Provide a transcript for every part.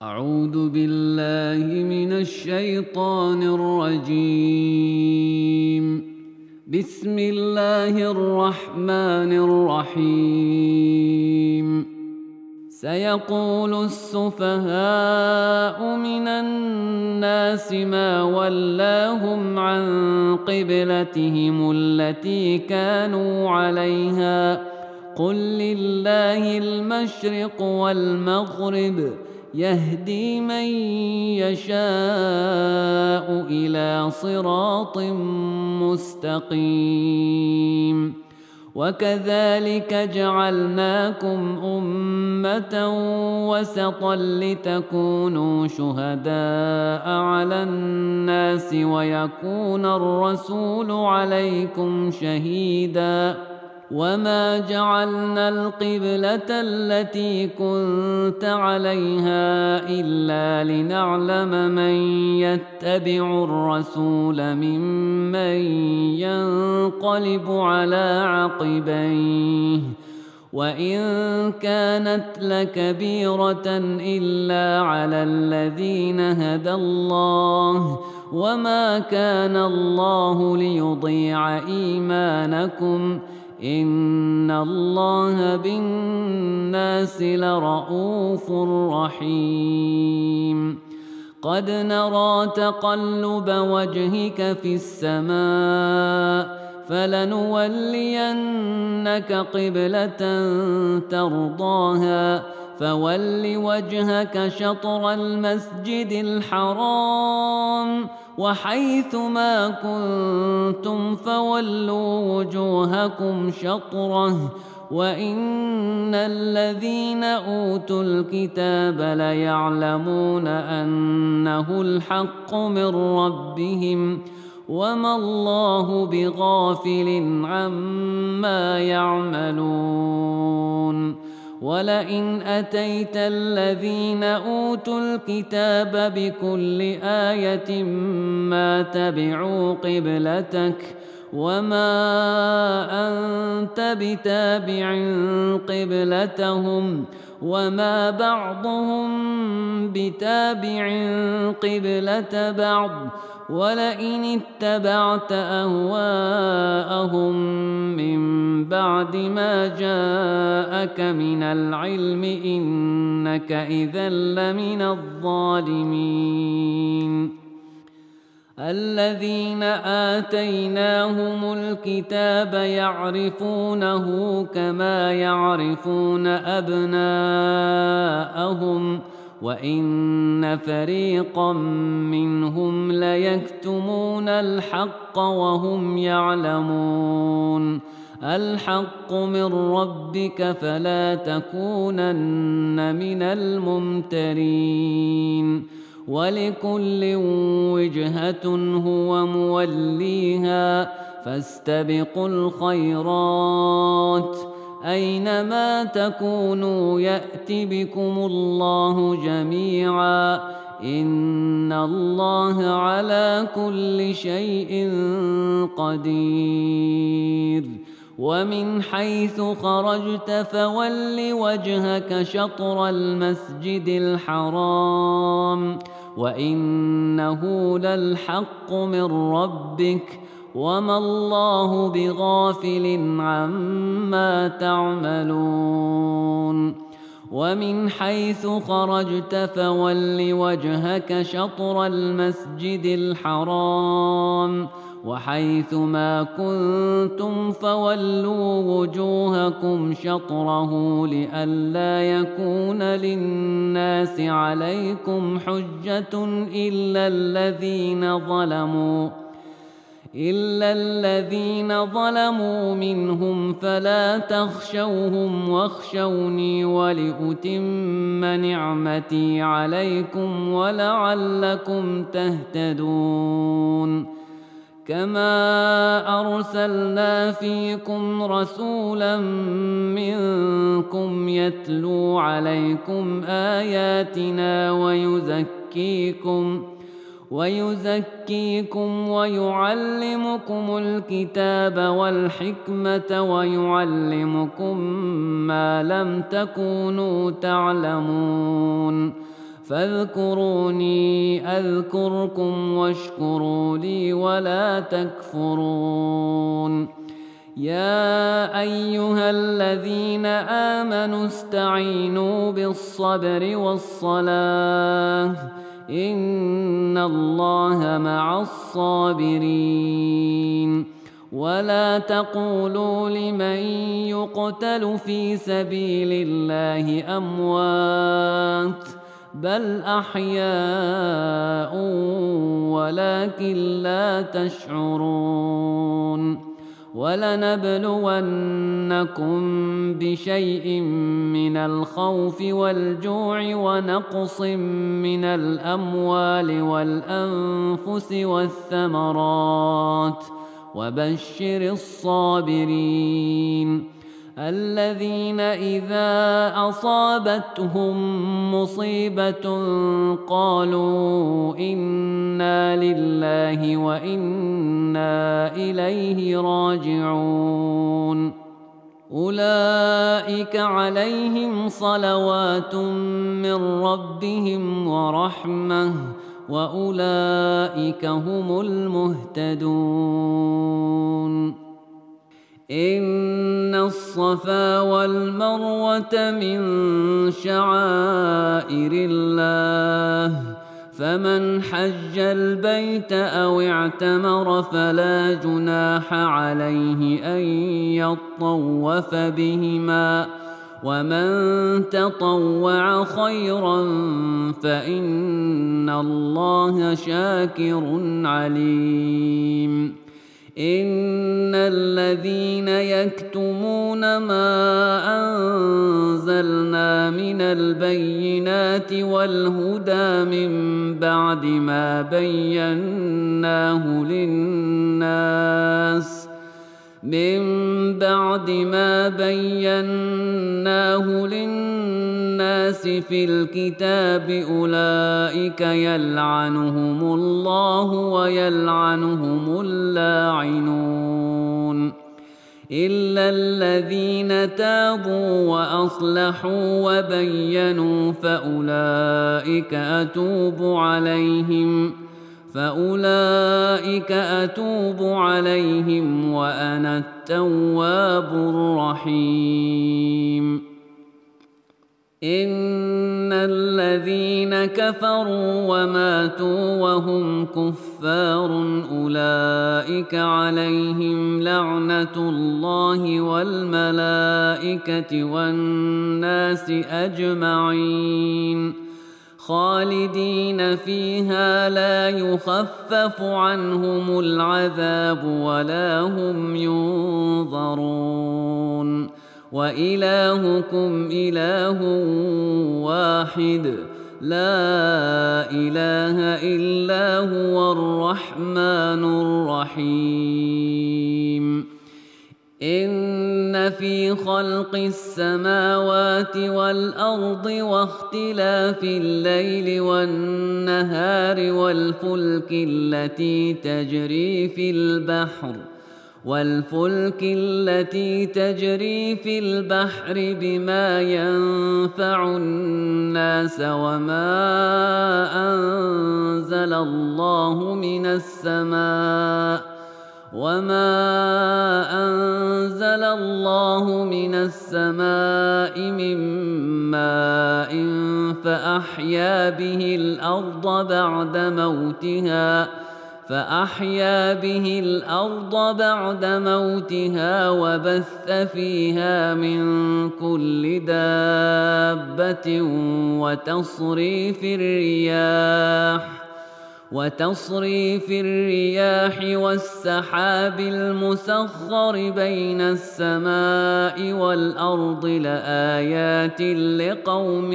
أعوذ بالله من الشيطان الرجيم. بسم الله الرحمن الرحيم. سيقول السفهاء من الناس ما ولاهم عن قبلتهم التي كانوا عليها قل لله المشرق والمغرب يهدي من يشاء إلى صراط مستقيم. وكذلك جعلناكم أمة وسطا لتكونوا شهداء على الناس ويكون الرسول عليكم شهيدا. وما جعلنا القبلة التي كنت عليها إلا لنعلم من يتبع الرسول ممن ينقلب على عقبيه وإن كانت لكبيرة إلا على الذين هدى الله وما كان الله ليضيع إيمانكم إن الله بالناس لرءوف رحيم. قد نرى تقلب وجهك في السماء فلنولينك قبلة ترضاها فول وجهك شطر المسجد الحرام وحيث ما كنتم فولوا وجوهكم شطره وإن الذين أوتوا الكتاب ليعلمون أنه الحق من ربهم وما الله بغافل عما يعملون. ولئن أتيت الذين أوتوا الكتاب بكل آية ما تبعوا قبلتك وما أنت بتابع قبلتهم وما بعضهم بتابع قبلة بعض ولئن اتبعت أهواءهم من بعد ما جاءك من العلم إنك إذا لمن الظالمين. الذين آتيناهم الكتاب يعرفونه كما يعرفون أبناءهم وإن فريقا منهم ليكتمون الحق وهم يعلمون. الحق من ربك فلا تكونن من الممترين. ولكل وجهة هو موليها فاستبقوا الخيرات أينما تكونوا يأت بكم الله جميعا إن الله على كل شيء قدير. ومن حيث خرجت فول وجهك شطر المسجد الحرام وإنه للحق من ربك وما الله بغافل عما تعملون. ومن حيث خرجت فول وجهك شطر المسجد الحرام وحيث ما كنتم فولوا وجوهكم شطره لئلا يكون للناس عليكم حجة إلا الذين ظلموا منهم فلا تخشوهم واخشوني ولأتم نعمتي عليكم ولعلكم تهتدون. كما أرسلنا فيكم رسولا منكم يتلو عليكم آياتنا ويزكيكم ويعلمكم الكتاب والحكمة ويعلمكم ما لم تكونوا تعلمون فاذكروني أذكركم واشكروا لي ولا تكفرون. يا أيها الذين آمنوا استعينوا بالصبر والصلاة إن الله مع الصابرين. ولا تقولوا لمن يقتل في سبيل الله أموات بل أحياء ولكن لا تشعرون. ولنبلونكم بشيء من الخوف والجوع ونقص من الأموال والأنفس والثمرات وبشر الصابرين الذين إذا أصابتهم مصيبة قالوا إنا لله وإنا إليه راجعون. أولئك عليهم صلوات من ربهم ورحمة وأولئك هم المهتدون. إن الصفا والمروة من شعائر الله فمن حج البيت أو اعتمر فلا جناح عليه أن يطوف بهما ومن تطوع خيرا فإن الله شاكر عليم. إن الذين يكتمون ما أنزلنا من البينات والهدى من بعد ما بيناه للناس في الكتاب أولئك يلعنهم الله ويلعنهم اللاعنون إلا الذين تابوا وأصلحوا وبينوا فأولئك أتوب عليهم وأنا التواب الرحيم. إن الذين كفروا وماتوا وهم كفار أولئك عليهم لعنة الله والملائكة والناس أجمعين خالدين فيها لا يخفف عنهم العذاب ولا هم ينظرون. وإلهكم إله واحد لا إله إلا هو الرحمن الرحيم. إن في خلق السماوات والأرض واختلاف الليل والنهار والفلك التي تجري في البحر بما ينفع الناس وما أنزل الله من السماء من ماء فأحيا به الأرض بعد موتها وبث فيها من كل دابة وتصريف الرياح والسحاب المسخر بين السماء والأرض لآيات لقوم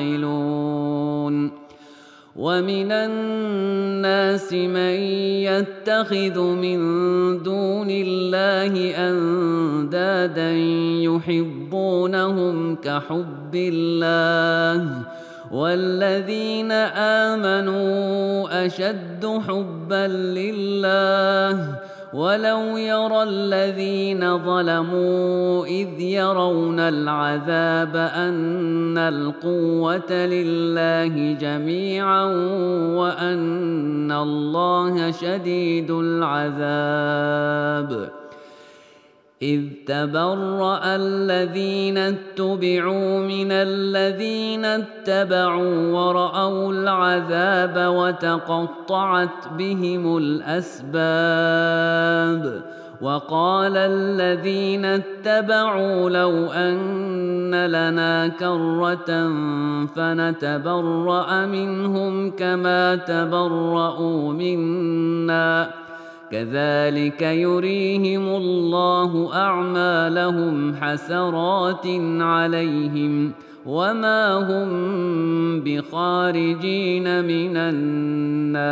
يعقلون. ومن الناس من يتخذ من دون الله أندادا يحبونهم كحب الله والذين آمنوا أشد حبا لله ولو يرى الذين ظلموا إذ يرون العذاب أن القوة لله جميعا وأن الله شديد العذاب إذ تبرأ الذين اتبعوا من الذين اتبعوا ورأوا العذاب وتقطعت بهم الأسباب وقال الذين اتبعوا لو أن لنا كرة فنتبرأ منهم كما تبرأوا منا كذلك يريهم الله أعمالهم حسرات عليهم وما هم بخارجين من النار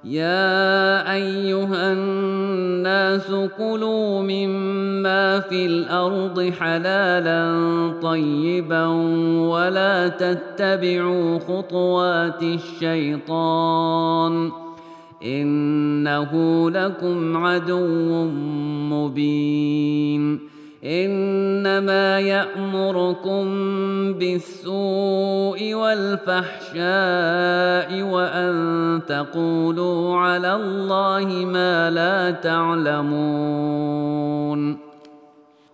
يا أيها الناس كلوا مما في الأرض حلالا طيبا ولا تتبعوا خطوات الشيطان إنه لكم عدو مبين إنما يأمركم بالسوء والفحشاء وأن تقولوا على الله ما لا تعلمون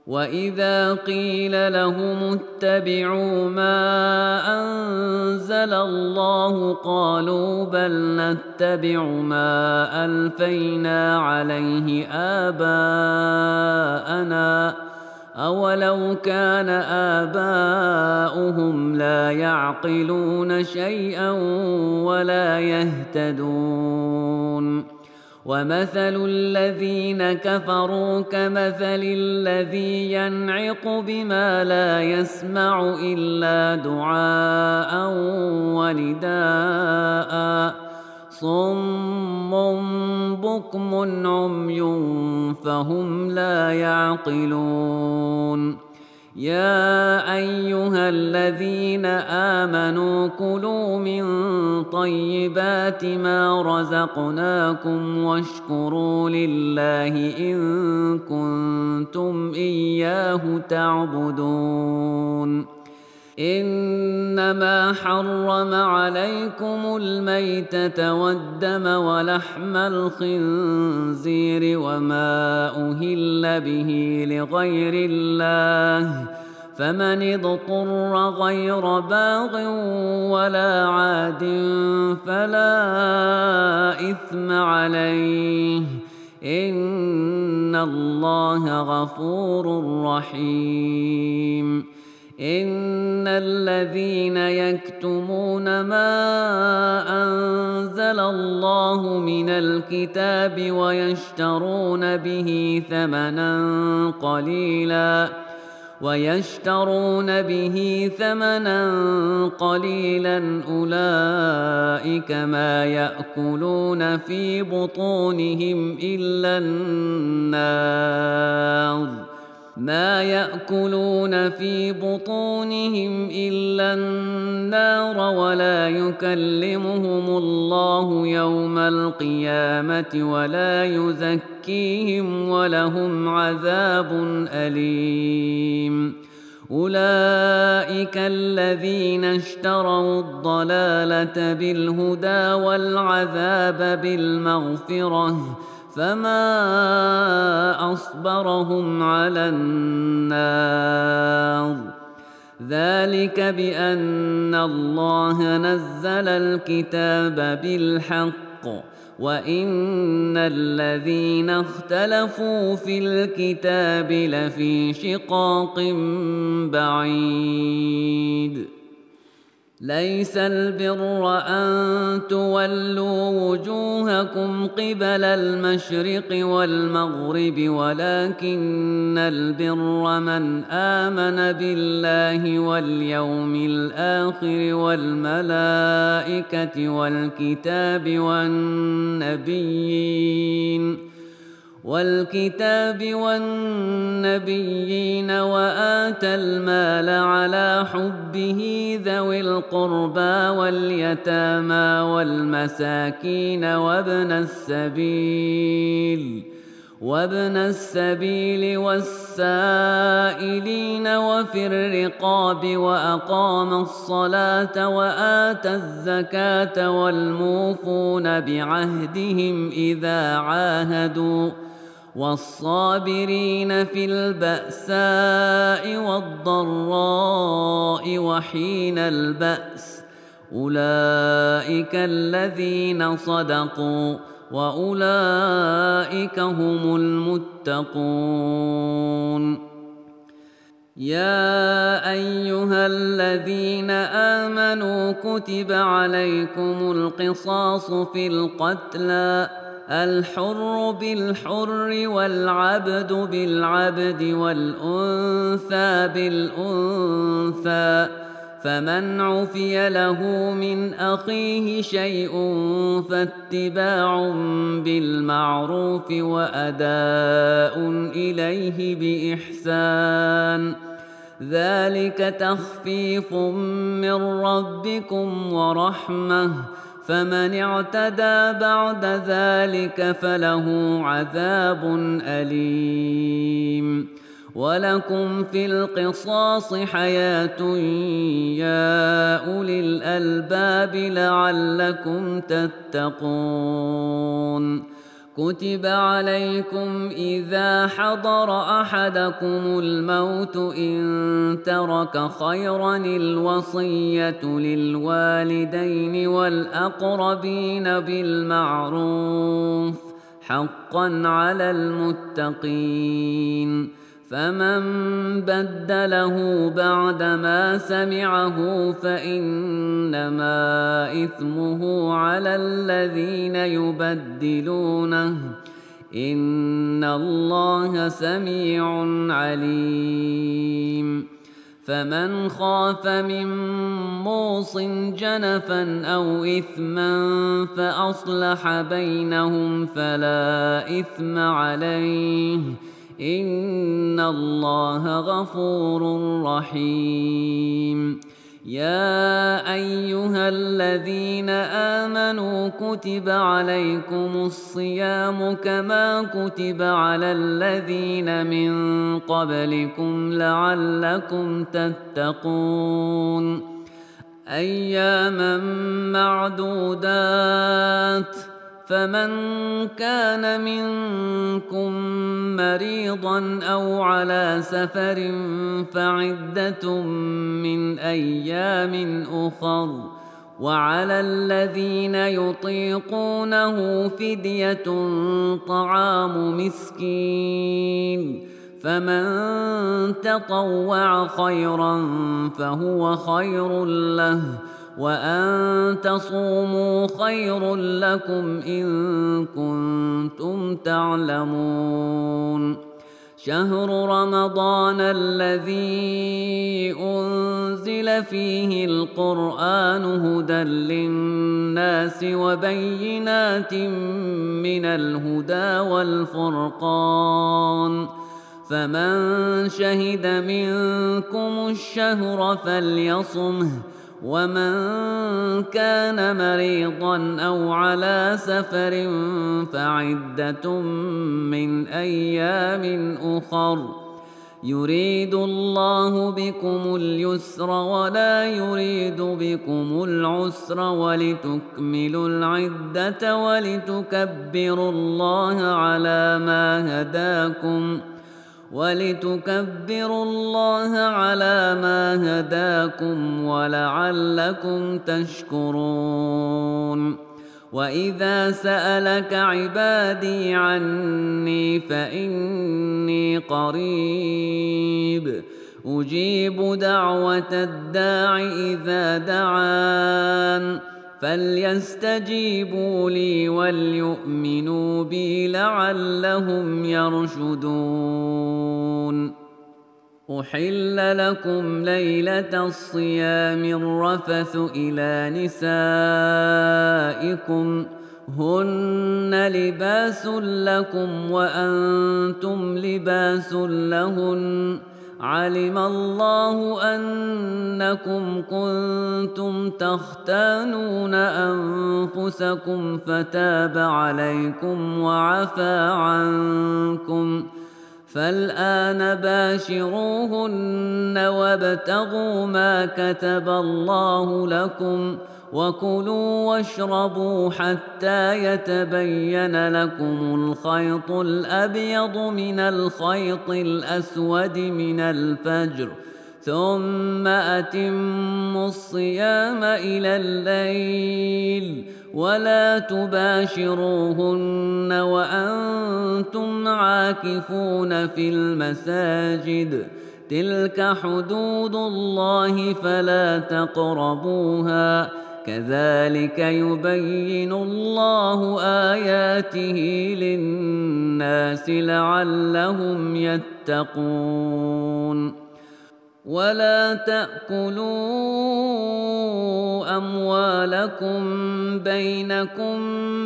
وإذا قيل لهم اتبعوا ما أنزل الله قالوا بل نتبع ما ألفينا عليه آباءنا أولو كان آباؤهم لا يعقلون شيئا ولا يهتدون ومثل الذين كفروا كمثل الذي ينعق بما لا يسمع إلا دعاء ونداء صم بكم عمي فهم لا يعقلون يا أيها الذين آمنوا كلوا من طيبات ما رزقناكم واشكروا لله إن كنتم إياه تعبدون إنما حرم عليكم الميتة والدم ولحم الخنزير وما أهل به لغير الله فمن اضطر غير باغ ولا عاد فلا إثم عليه إن الله غفور رحيم إن الذين يكتمون ما أنزل الله من الكتاب ويشترون به ثمنا قليلا أولئك ما يأكلون في بطونهم إلا النار ولا يكلمهم الله يوم القيامة ولا يزكيهم ولهم عذاب أليم أولئك الذين اشتروا الضلالة بالهدى والعذاب بالمغفرة فما أصبرهم على النار ذلك بأن الله نزل الكتاب بالحق وإن الذين اختلفوا في الكتاب لفي شقاق بعيد ليس البر أن تولوا وجوهكم قبل المشرق والمغرب ولكن البر من آمن بالله واليوم الآخر والملائكة والكتاب والنبيين والكتاب والنبيين وآتى المال على حبه ذوي القربى واليتامى والمساكين وابن السبيل والسائلين وفي الرقاب وأقام الصلاة وآتى الزكاة والموفون بعهدهم إذا عاهدوا والصابرين في البأساء والضراء وحين البأس أولئك الذين صدقوا وأولئك هم المتقون. يا أيها الذين آمنوا كتب عليكم القصاص في القتلى الحر بالحر والعبد بالعبد والأنثى بالأنثى فمن عفي له من أخيه شيء فاتباع بالمعروف وأداء إليه بإحسان ذلك تخفيف من ربكم ورحمة فمن اعتدى بعد ذلك فله عذاب أليم. ولكم في القصاص حياة يا أولي الألباب لعلكم تتقون. كتب عليكم إذا حضر أحدكم الموت إن ترك خيرا الوصية للوالدين والأقربين بالمعروف حقا على المتقين فمن بدله بعدما سمعه فإنما إثمه على الذين يبدلونه إن الله سميع عليم. فمن خاف من موص جنفا أو إثما فأصلح بينهم فلا إثم عليه إن الله غفور رحيم. يا أيها الذين آمنوا كتب عليكم الصيام كما كتب على الذين من قبلكم لعلكم تتقون أياما معدودات فمن كان منكم مريضا أو على سفر فعدة من أيام أخر وعلى الذين يطيقونه فدية طعام مسكين فمن تطوع خيرا فهو خير له وأن تصوموا خير لكم إن كنتم تعلمون. شهر رمضان الذي أنزل فيه القرآن هدى للناس وبينات من الهدى والفرقان فمن شهد منكم الشهر فليصمه ومن كان مريضا أو على سفر فعدة من أيام أخر يريد الله بكم اليسر ولا يريد بكم العسر ولتكملوا العدة ولتكبروا الله على ما هداكم ولعلكم تشكرون. وإذا سألك عبادي عني فإني قريب أجيب دعوة الداع إذا دعان فليستجيبوا لي وليؤمنوا بي لعلهم يرشدون. أحل لكم ليلة الصيام الرفث إلى نسائكم هن لباس لكم وأنتم لباس لهن علم الله أنكم كنتم تختانون أنفسكم فتاب عليكم وعفى عنكم فالآن باشروهن وابتغوا ما كتب الله لكم وكلوا واشربوا حتى يتبين لكم الخيط الأبيض من الخيط الأسود من الفجر ثم أتموا الصيام إلى الليل ولا تباشروهن وأنتم عاكفون في المساجد تلك حدود الله فلا تقربوها كذلك يبين الله آياته للناس لعلهم يتقون ولا تأكلوا أموالكم بينكم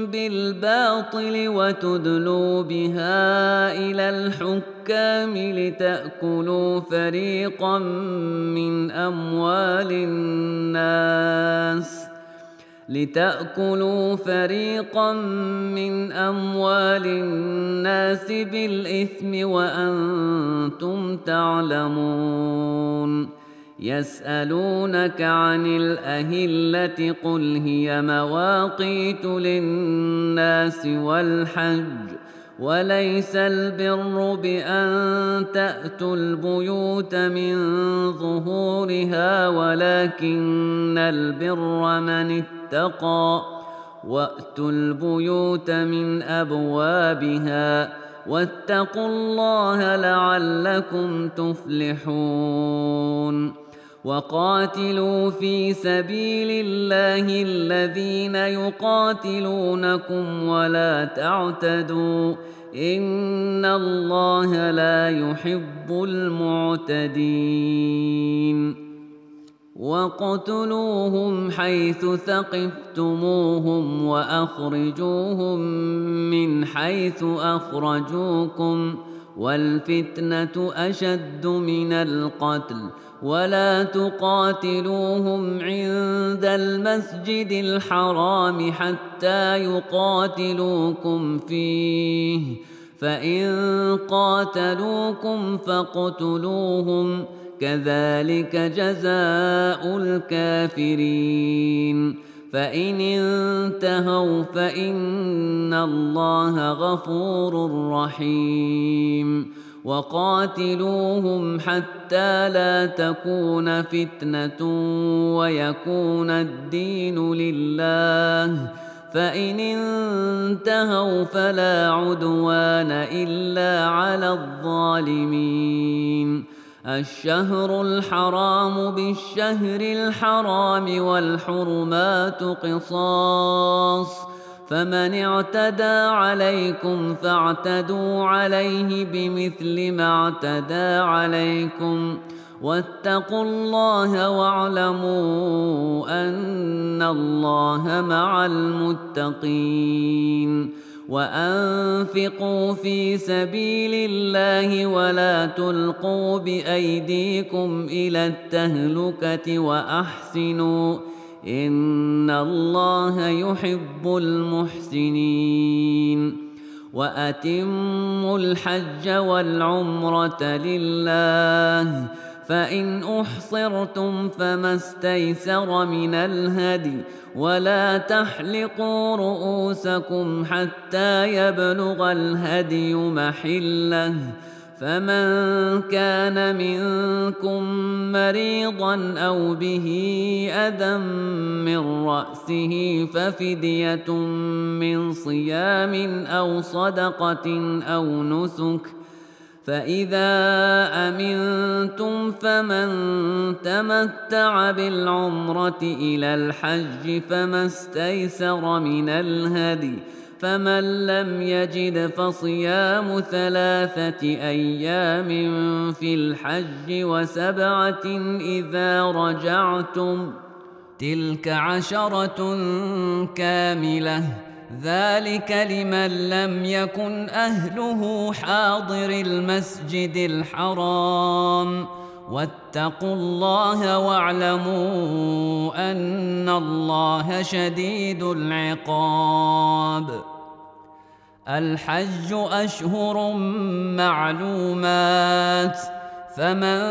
بالباطل وتدلوا بها إلى الحكام لتأكلوا فريقا من أموال الناس بالإثم وأنتم تعلمون يسألونك عن الأهلة قل هي مواقيت للناس والحج وليس البر بأن تأتوا البيوت من ظهورها ولكن البر من اتقى وأتوا البيوت من أبوابها واتقوا الله لعلكم تفلحون وقاتلوا في سبيل الله الذين يقاتلونكم ولا تعتدوا إن الله لا يحب المعتدين وَاقْتُلُوهُمْ حَيْثُ ثَقِفْتُمُوهُمْ وَأَخْرِجُوهُمْ مِنْ حَيْثُ أَخْرَجُوكُمْ وَالْفِتْنَةُ أَشَدُّ مِنَ الْقَتْلِ وَلَا تُقَاتِلُوهُمْ عِندَ الْمَسْجِدِ الْحَرَامِ حَتَّى يُقَاتِلُوكُمْ فِيهِ فَإِنْ قَاتَلُوكُمْ فَاقْتُلُوهُمْ كذلك جزاء الكافرين فإن انتهوا فإن الله غفور رحيم وقاتلوهم حتى لا تكون فتنة ويكون الدين لله فإن انتهوا فلا عدوان إلا على الظالمين الشهر الحرام بالشهر الحرام والحرمات قصاص فمن اعتدى عليكم فاعتدوا عليه بمثل ما اعتدى عليكم واتقوا الله واعلموا أن الله مع المتقين وأنفقوا في سبيل الله ولا تلقوا بأيديكم إلى التهلكة وأحسنوا إن الله يحب المحسنين وأتموا الحج والعمرة لله فإن أحصرتم فما استيسر من الهدي ولا تحلقوا رؤوسكم حتى يبلغ الهدي محله فمن كان منكم مريضا أو به أذى من رأسه ففدية من صيام أو صدقة أو نسك فإذا أمنتم فمن تمتع بالعمرة إلى الحج فما استيسر من الهدي فمن لم يجد فصيام 3 أيام في الحج و7 إذا رجعتم تلك 10 كاملة ذلك لمن لم يكن أهله حاضر المسجد الحرام واتقوا الله واعلموا أن الله شديد العقاب. الحج أشهر معلومات، فمن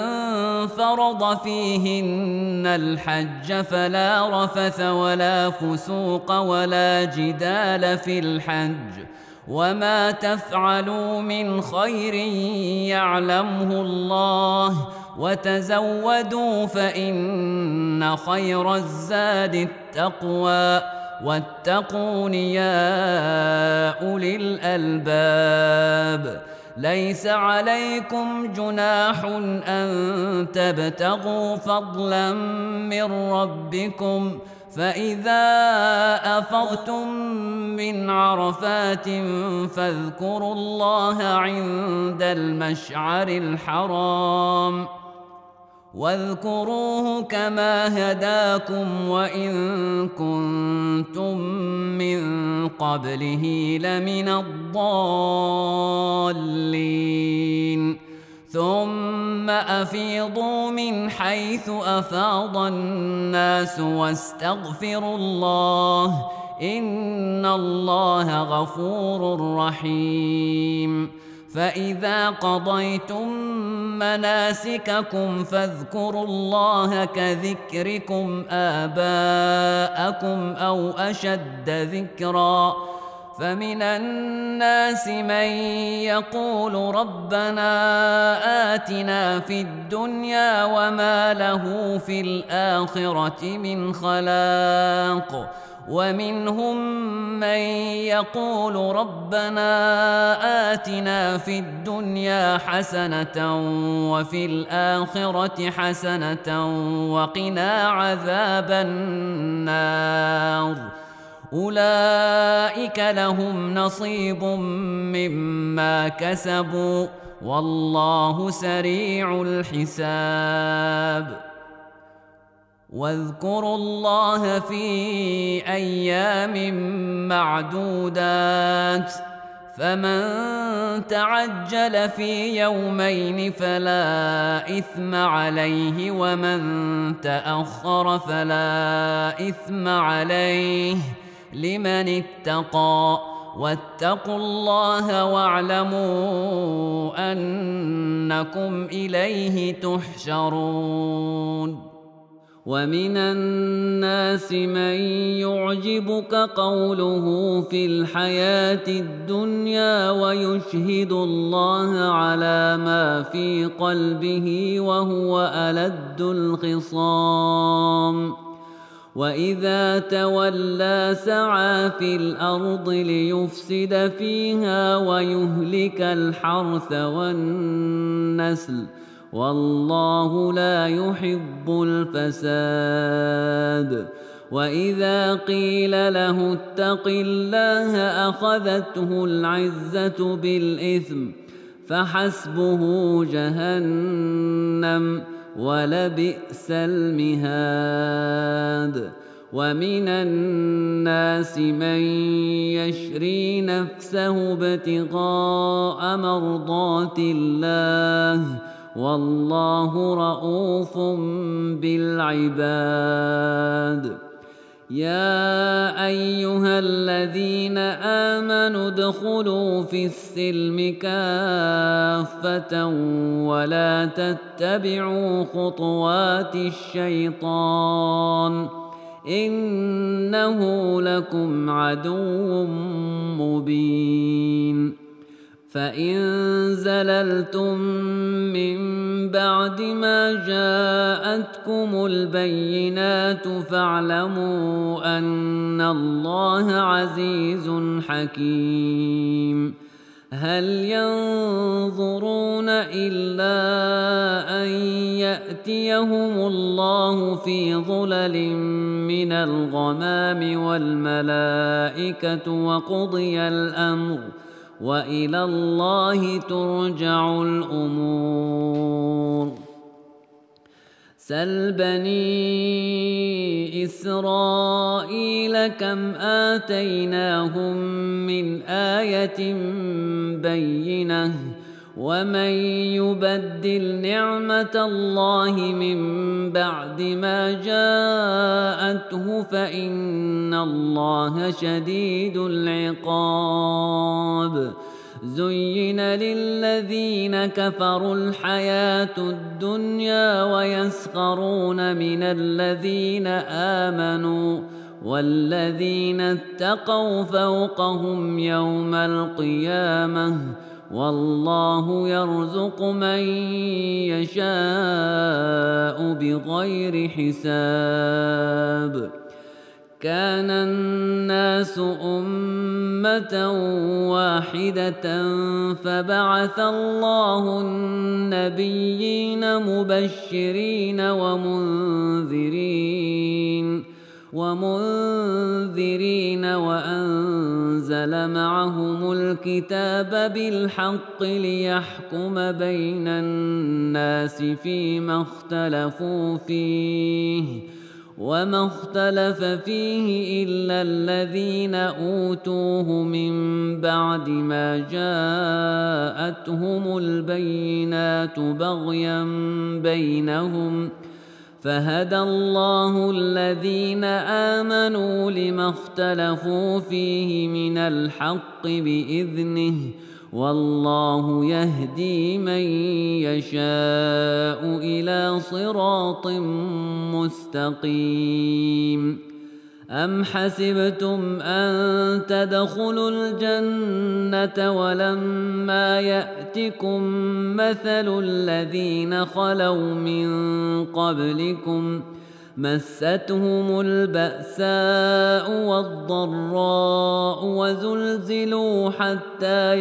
فرض فيهن الحج فلا رفث ولا فسوق ولا جدال في الحج، وما تفعلوا من خير يعلمه الله، وتزودوا فإن خير الزاد التقوى، واتقون يا أولي الألباب. ليس عليكم جناح أن تبتغوا فضلا من ربكم، فإذا أفضتم من عرفات فاذكروا الله عند المشعر الحرام، واذكروه كما هداكم وإن كنتم من قبله لمن الضالين. ثم أفيضوا من حيث أفاض الناس واستغفروا الله، إن الله غفور رحيم. فإذا قضيتم مناسككم فاذكروا الله كذكركم آباءكم أو أشد ذكرا. فمن الناس من يقول ربنا آتنا في الدنيا وما له في الآخرة من خلاق، ومنهم من يقول ربنا آتنا في الدنيا حسنة وفي الآخرة حسنة وقنا عذاب النار. أولئك لهم نصيب مما كسبوا والله سريع الحساب. واذكروا الله في أيام معدودات، فمن تعجل في يومين فلا إثم عليه، ومن تأخر فلا إثم عليه لمن اتقى. واتقوا الله واعلموا أنكم إليه تحشرون. ومن الناس من يعجبك قوله في الحياة الدنيا ويشهد الله على ما في قلبه وهو ألد الخصام، وإذا تولى سعى في الأرض ليفسد فيها ويهلك الحرث والنسل، والله لا يحب الفساد. وإذا قيل له اتق الله أخذته العزة بالإثم، فحسبه جهنم ولبئس المهاد. ومن الناس من يشري نفسه ابتغاء مرضات الله، والله رؤوف بالعباد. يا أيها الذين آمنوا ادخلوا في السلم كافة ولا تتبعوا خطوات الشيطان، إنه لكم عدو مبين. فإن زللتم من بعد ما جاءتكم البينات فاعلموا أن الله عزيز حكيم. هل ينظرون إلا أن يأتيهم الله في ظلل من الغمام والملائكة وقضي الأمر، وإلى الله ترجع الأمور. سل بني إسرائيل كم آتيناهم من آية بينة ومن يبدل نعمة الله من بعد ما جاءته فإن الله شديد العقاب زين للذين كفروا الحياة الدنيا ويسخرون من الذين آمنوا والذين اتقوا فوقهم يوم القيامة والله يرزق من يشاء بغير حساب كان الناس أمة واحدة فبعث الله النبيين مبشرين ومنذرين وأنزل معهم الكتاب بالحق ليحكم بين الناس فيما اختلفوا فيه وما اختلف فيه إلا الذين أوتوه من بعد ما جاءتهم البينات بغيا بينهم فهدى الله الذين آمنوا لما اختلفوا فيه من الحق بإذنه والله يهدي من يشاء إلى صراط مستقيم أم حسبتم أن تدخلوا الجنة ولما يأتكم مثل الذين خلوا من قبلكم مستهم البأساء والضراء وزلزلوا حتى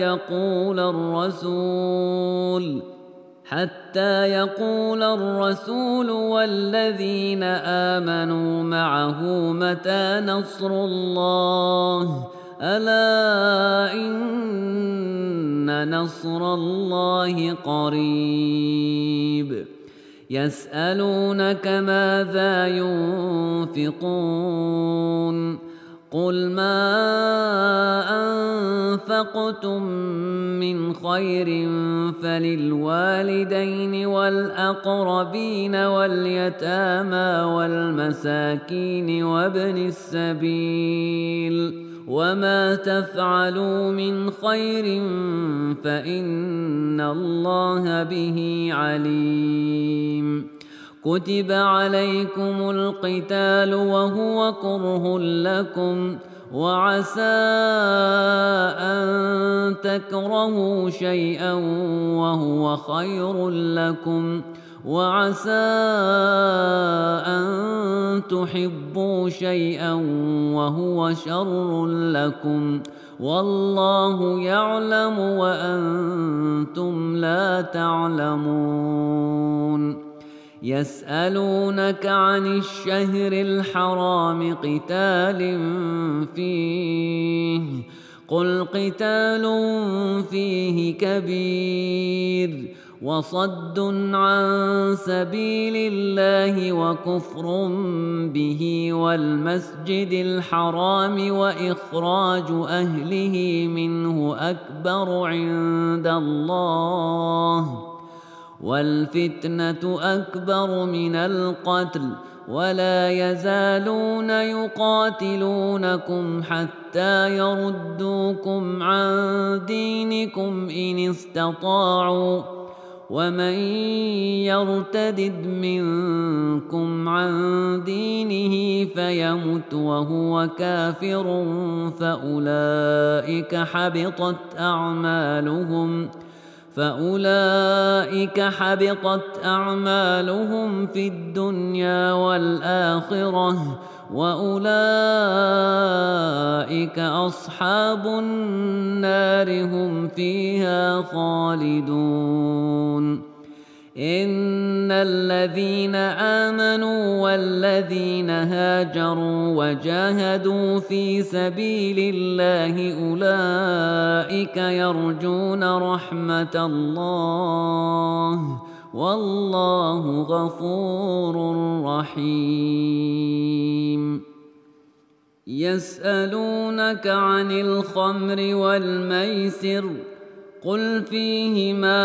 يقول الرسول والذين آمنوا معه متى نصر الله ألا إن نصر الله قريب يسألونك ماذا ينفقون قل ما أنفقتم من خير فللوالدين والأقربين واليتامى والمساكين وابن السبيل وما تفعلوا من خير فإن الله به عليم كتب عليكم القتال وهو كره لكم وعسى أن تكرهوا شيئا وهو خير لكم وعسى أن تحبوا شيئا وهو شر لكم والله يعلم وأنتم لا تعلمون يسألونك عن الشهر الحرام قتال فيه قل قتال فيه كبير وصد عن سبيل الله وكفر به والمسجد الحرام وإخراج أهله منه أكبر عند الله والفتنة أكبر من القتل ولا يزالون يقاتلونكم حتى يردوكم عن دينكم إن استطاعوا ومن يرتدد منكم عن دينه فيمت وهو كافر فأولئك حبطت أعمالهم في الدنيا والآخرة وأولئك أصحاب النار هم فيها خالدون إن الذين آمنوا والذين هاجروا وجاهدوا في سبيل الله أولئك يرجون رحمة الله والله غفور رحيم. يسألونك عن الخمر والميسر قل فيهما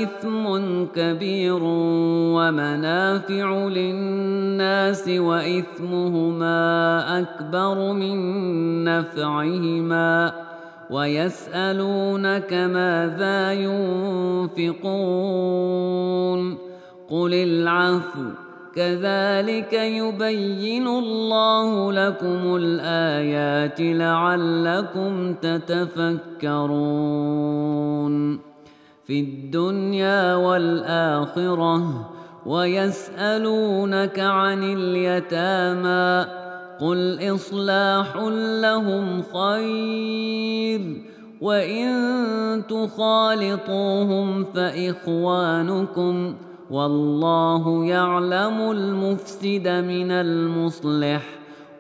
إثم كبير ومنافع للناس وإثمهما أكبر من نفعهما ويسألونك ماذا ينفقون قل العفو كذلك يبين الله لكم الآيات لعلكم تتفكرون في الدنيا والآخرة. ويسألونك عن اليتامى قل إصلاح لهم خير وإن تخالطوهم فإخوانكم والله يعلم المفسد من المصلح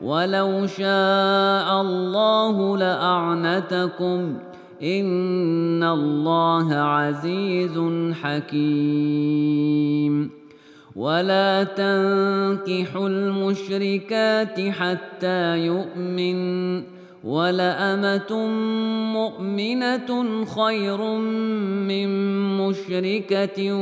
ولو شاء الله لأعنتكم إن الله عزيز حكيم. ولا تنكحوا المشركات حتى يؤمن ولأمة مؤمنة خير من مشركة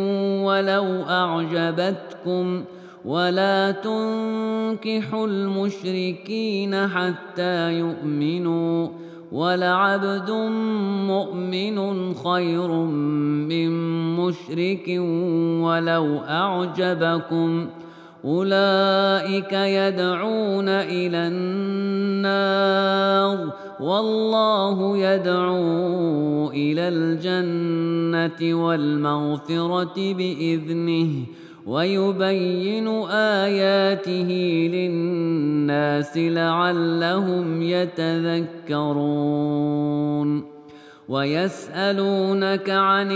ولو أعجبتكم ولا تنكحوا المشركين حتى يؤمنوا ولعبد مؤمن خير من مشرك ولو أعجبكم أولئك يدعون إلى النار والله يدعو إلى الجنة والمغفرة بإذنه ويبين آياته للناس لعلهم يتذكرون. ويسألونك عن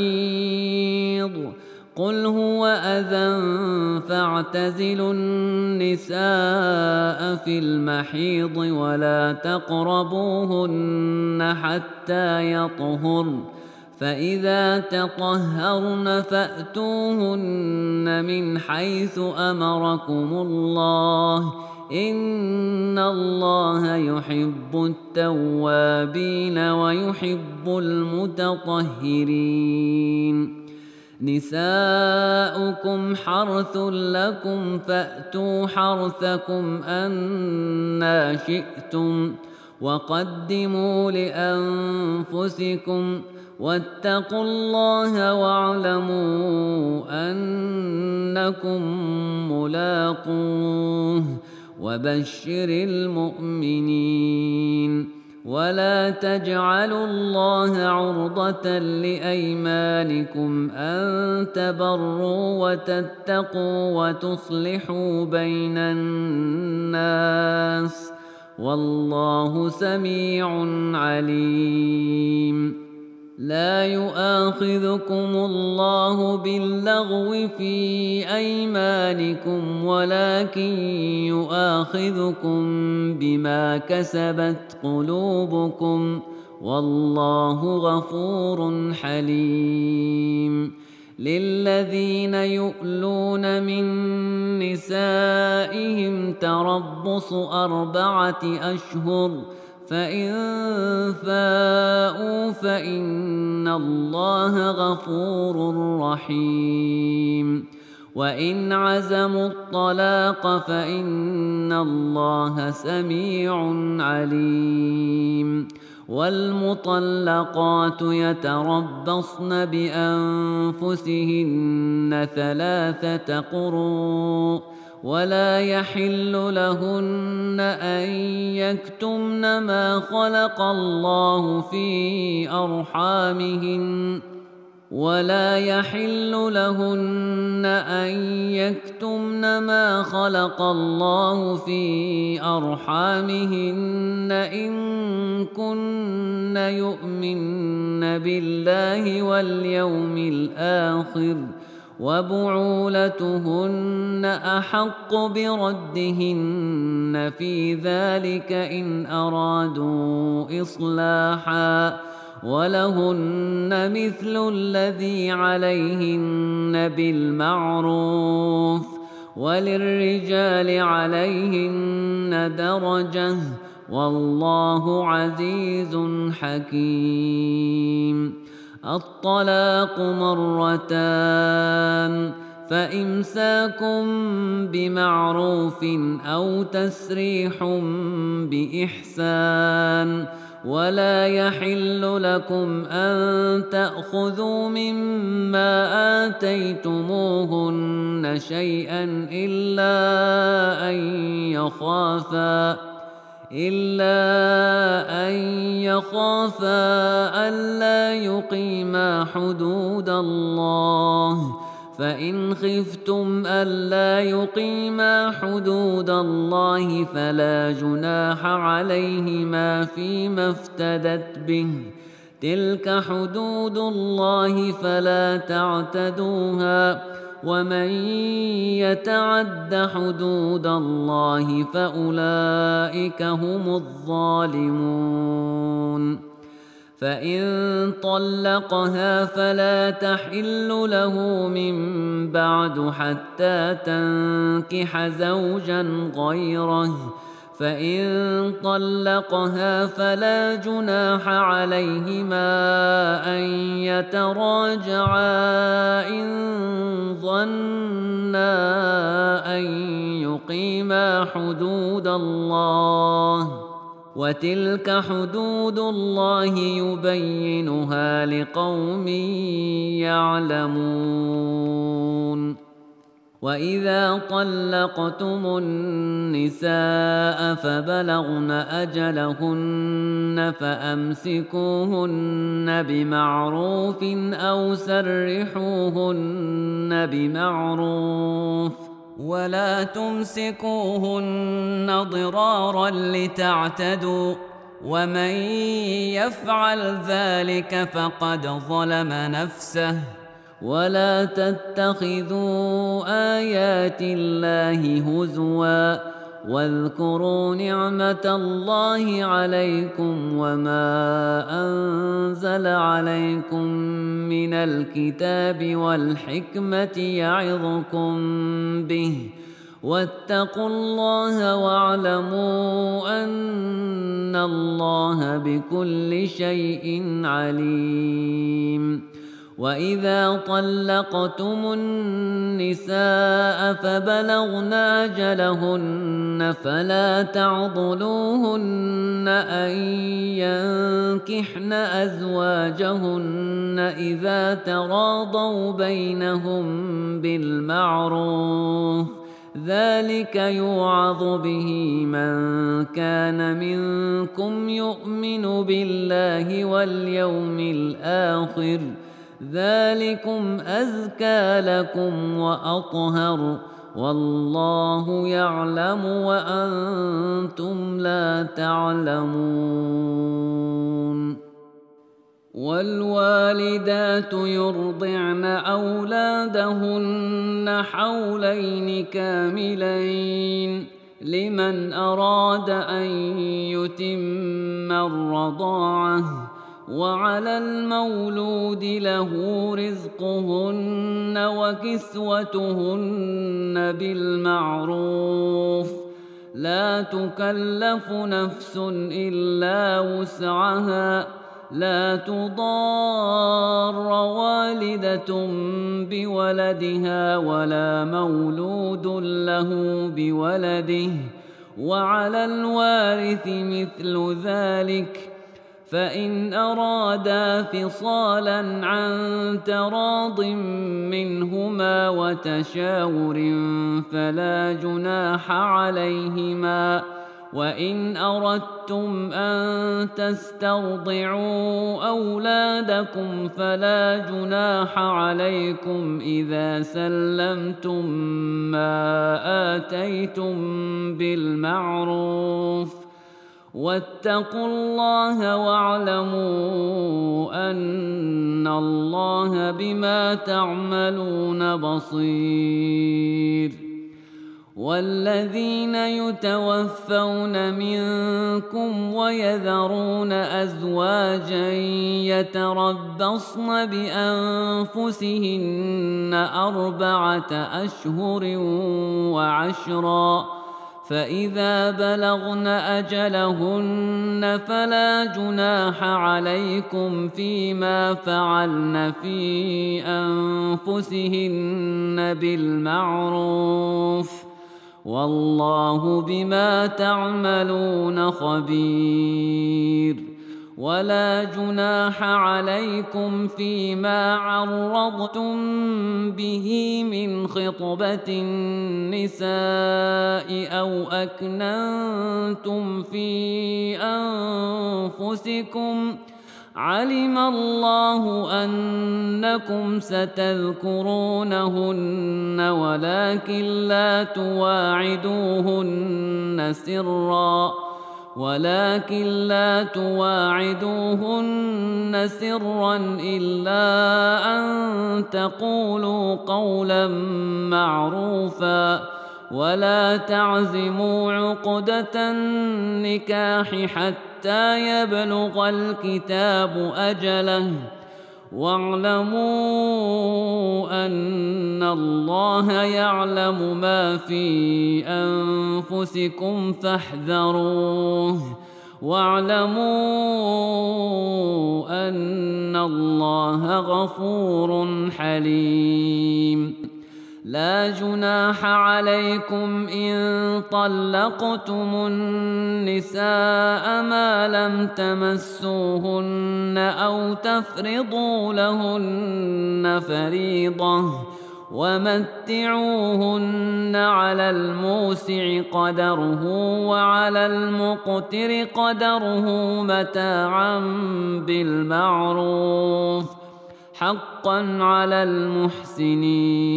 المحيض قل هو أذى فاعتزلوا النساء في المحيض ولا تقربوهن حتى يطهرن فإذا تطهرن فأتوهن من حيث أمركم الله إن الله يحب التوابين ويحب المتطهرين. نساؤكم حرث لكم فأتوا حرثكم أنى شئتم وقدموا لأنفسكم واتقوا الله واعلموا أنكم ملاقوه وبشر المؤمنين. ولا تجعلوا الله عرضة لأيمانكم أن تبروا وتتقوا وتصلحوا بين الناس والله سميع عليم. لا يؤاخذكم الله باللغو في أيمانكم ولكن يؤاخذكم بما كسبت قلوبكم والله غفور حليم. للذين يؤلون من نسائهم تربص 4 أشهر فإن فاءوا فإن الله غفور رحيم. وإن عزموا الطلاق فإن الله سميع عليم. والمطلقات يتربصن بأنفسهن 3 قروء ولا يحل لهن أن يكتمن ما خلق الله في أرحامهن ولا يحل لهن أن يكتمن ما خلق الله في أرحامهن إن كن يؤمن بالله واليوم الآخر وبعولتهن أحق بردهن في ذلك إن أرادوا إصلاحا ولهن مثل الذي عليهن بالمعروف وللرجال عليهن درجة والله عزيز حكيم. الطلاق مرتان فإمساك بمعروف أو تسريح بإحسان ولا يحل لكم أن تأخذوا مما آتيتموهن شيئا إلا أن يخافا ألا يقيما حدود الله، فإن خفتم ألا يقيما حدود الله فلا جناح عليهما فيما افتدت به، تلك حدود الله فلا تعتدوها، ومن يتعد حدود الله فأولئك هم الظالمون. فإن طلقها فلا تحل له من بعد حتى تنكح زوجا غيره، فإن طلقها فلا جناح عليهما أن يتراجعا إن ظنا أن يقيما حدود الله، وتلك حدود الله يبينها لقوم يعلمون. وإذا طلقتم النساء فبلغن أجلهن فأمسكوهن بمعروف أو سرحوهن بمعروف، ولا تمسكوهن ضرارا لتعتدوا، ومن يفعل ذلك فقد ظلم نفسه. ولا تتخذوا آيات الله هزوا، واذكروا نعمة الله عليكم وما أنزل عليكم من الكتاب والحكمة يعظكم به، واتقوا الله واعلموا أن الله بكل شيء عليم. وإذا طلقتم النساء فبلغن أجلهن فلا تعضلوهن أن ينكحن أزواجهن إذا تراضوا بينهم بالمعروف، ذلك يوعظ به من كان منكم يؤمن بالله واليوم الآخر، ذلكم أزكى لكم وأطهر، والله يعلم وأنتم لا تعلمون. والوالدات يرضعن أولادهن حولين كاملين لمن أراد أن يتم الرضاعة، وعلى المولود له رزقهن وكسوتهن بالمعروف، لا تكلف نفس إلا وسعها، لا تضار والدة بولدها ولا مولود له بولده، وعلى الوارث مثل ذلك، فإن أرادا فصالا عن تراض منهما وتشاور فلا جناح عليهما، وإن أردتم أن تسترضعوا أولادكم فلا جناح عليكم إذا سلمتم ما آتيتم بالمعروف، واتقوا الله واعلموا أن الله بما تعملون بصير. والذين يتوفون منكم ويذرون أزواجا يتربصن بأنفسهن 4 أشهر وعشرا، فإذا بلغن أجلهن فلا جناح عليكم فيما فعلن في أنفسهن بالمعروف، والله بما تعملون خبير. ولا جناح عليكم فيما عرضتم به من خطبة النساء أو أكننتم في أنفسكم، علم الله أنكم ستذكرونهن ولكن لا تواعدوهن سرا إلا أن تقولوا قولا معروفا، ولا تعزموا عقدة النكاح حتى يبلغ الكتاب أجله، واعلموا أن الله يعلم ما في أنفسكم فاحذروه، واعلموا أن الله غفور حليم. لا جناح عليكم إن طلقتم النساء ما لم تمسوهن أو تفرضوا لهن فريضة، ومتعوهن على الموسع قدره وعلى المقتر قدره متاعا بالمعروف، حقا على المحسنين.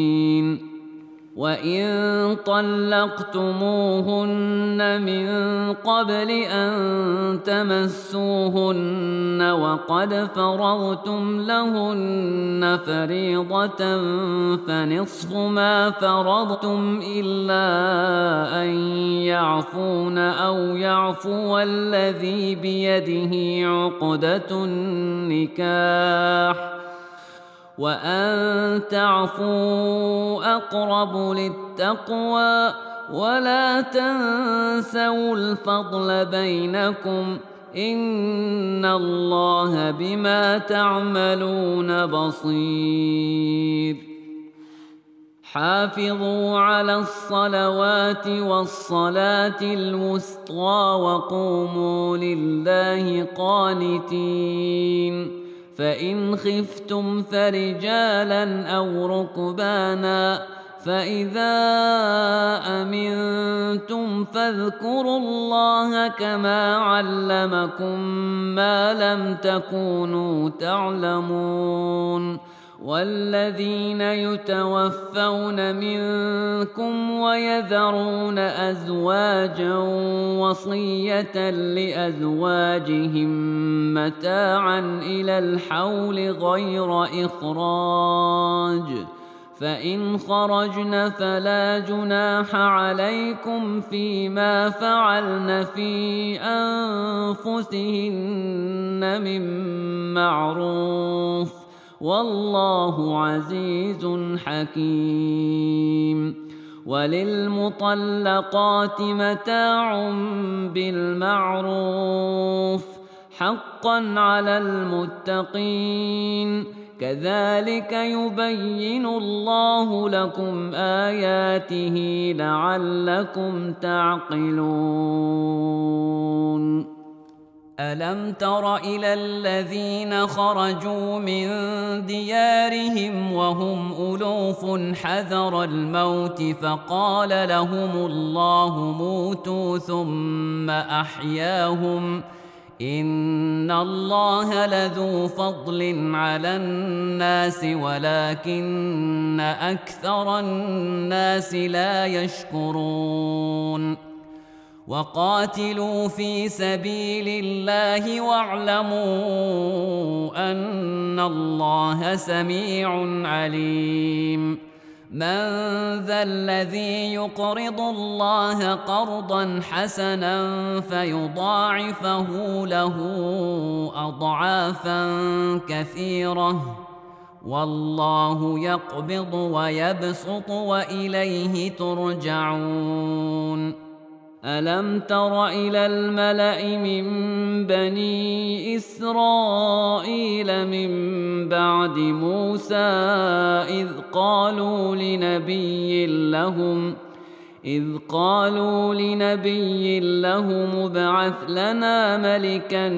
وإن طلقتموهن من قبل أن تمسوهن وقد فرضتم لهن فريضة فنصف ما فرضتم إلا أن يعفون أو يعفو الذي بيده عقدة النكاح، وأن تعفوا أقرب للتقوى، ولا تنسوا الفضل بينكم، إن الله بما تعملون بصير. حافظوا على الصلوات والصلاة الوسطى وقوموا لله قانتين، فإن خفتم فرجالا أو ركبانا، فإذا أمنتم فاذكروا الله كما علمكم ما لم تكونوا تعلمون. والذين يتوفون منكم ويذرون أزواجا وصية لأزواجهم متاعا إلى الحول غير إخراج، فإن خرجن فلا جناح عليكم فيما فعلن في أنفسهن من معروف، والله عزيز حكيم. وللمطلقات متاع بالمعروف، حقا على المتقين، كذلك يبين الله لكم آياته لعلكم تعقلون. ألم تر إلى الذين خرجوا من ديارهم وهم ألوف حذر الموت فقال لهم الله موتوا ثم أحياهم، إن الله لذو فضل على الناس ولكن أكثر الناس لا يشكرون. وقاتلوا في سبيل الله واعلموا أن الله سميع عليم. من ذا الذي يقرض الله قرضا حسنا فيضاعفه له أضعافا كثيرة والله يقبض ويبسط وإليه ترجعون. ألم تر إلى الملأ من بني إسرائيل من بعد موسى إذ قالوا لنبي لهم ابعث لنا ملكا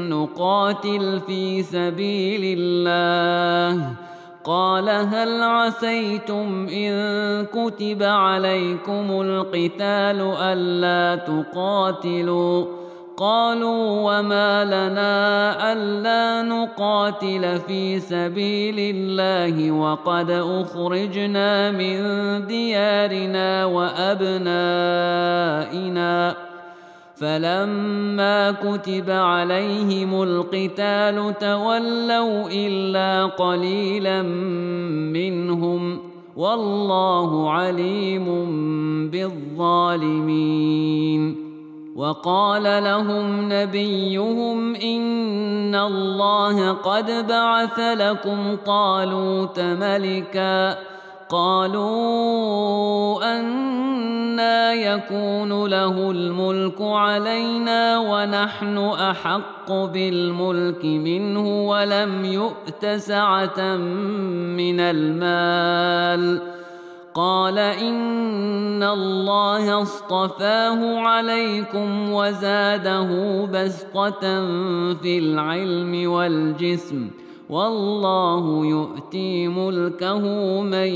نقاتل في سبيل الله قال هل عسيتم إن كتب عليكم القتال ألا تقاتلوا قالوا وما لنا ألا نقاتل في سبيل الله وقد أخرجنا من ديارنا وأبنائنا فلما كتب عليهم القتال تولوا إلا قليلا منهم والله عليم بالظالمين. وقال لهم نبيهم إن الله قد بعث لكم طالوت ملكا قالوا أنى يكون له الملك علينا ونحن أحق بالملك منه ولم يؤت سعة من المال قال إن الله اصطفاه عليكم وزاده بسطة في العلم والجسم والله يؤتي ملكه من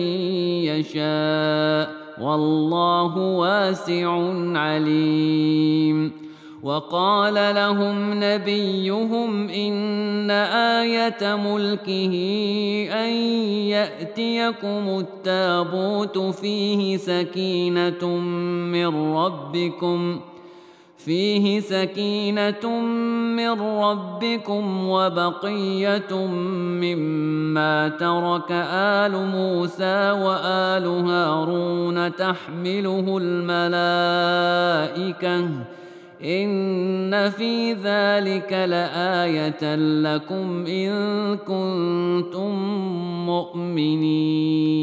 يشاء والله واسع عليم. وقال لهم نبيهم إن آية ملكه أن يأتيكم التابوت فيه سكينة من ربكم وبقية مما ترك آل موسى وآل هارون تحمله الملائكة إن في ذلك لآية لكم إن كنتم مؤمنين.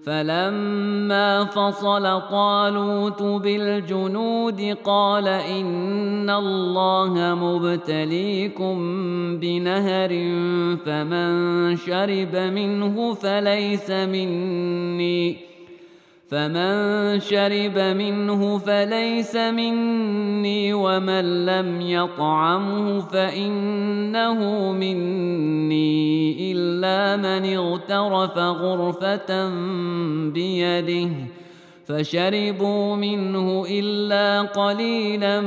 فلما فصل طالوت بالجنود قال إن الله مبتليكم بنهر فمن شرب منه فليس مني ومن لم يطعمه فإنه مني إلا من اغترف غرفة بيده فشربوا منه إلا قليلا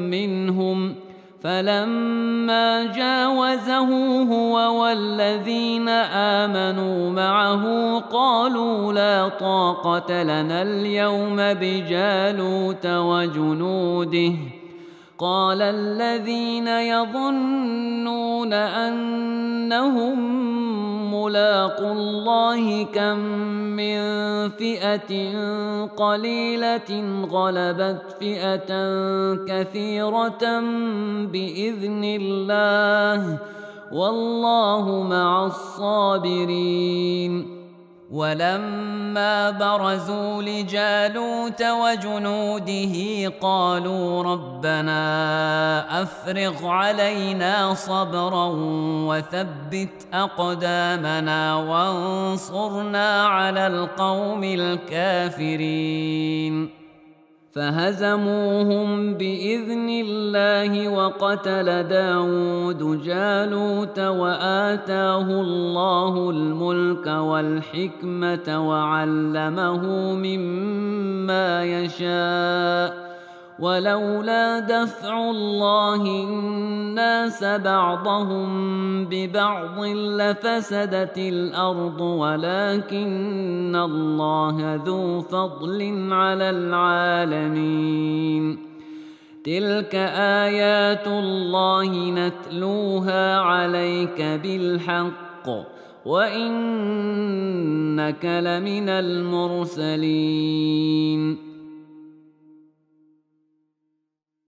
منهم فلما جاوزه هو والذين آمنوا معه قالوا لا طاقة لنا اليوم بجالوت وجنوده قال الذين يظنون أنهم ملاقو الله كم من فئة قليلة غلبت فئة كثيرة بإذن الله والله مع الصابرين. ولما برزوا لجالوت وجنوده قالوا ربنا أفرغ علينا صبرا وثبت أقدامنا وانصرنا على القوم الكافرين. فهزموهم بإذن الله وقتل داود جالوت وآتاه الله الملك والحكمة وعلمه مما يشاء ولولا دفع الله الناس بعضهم ببعض لفسدت الأرض ولكن الله ذو فضل على العالمين. تلك آيات الله نتلوها عليك بالحق وإنك لمن المرسلين.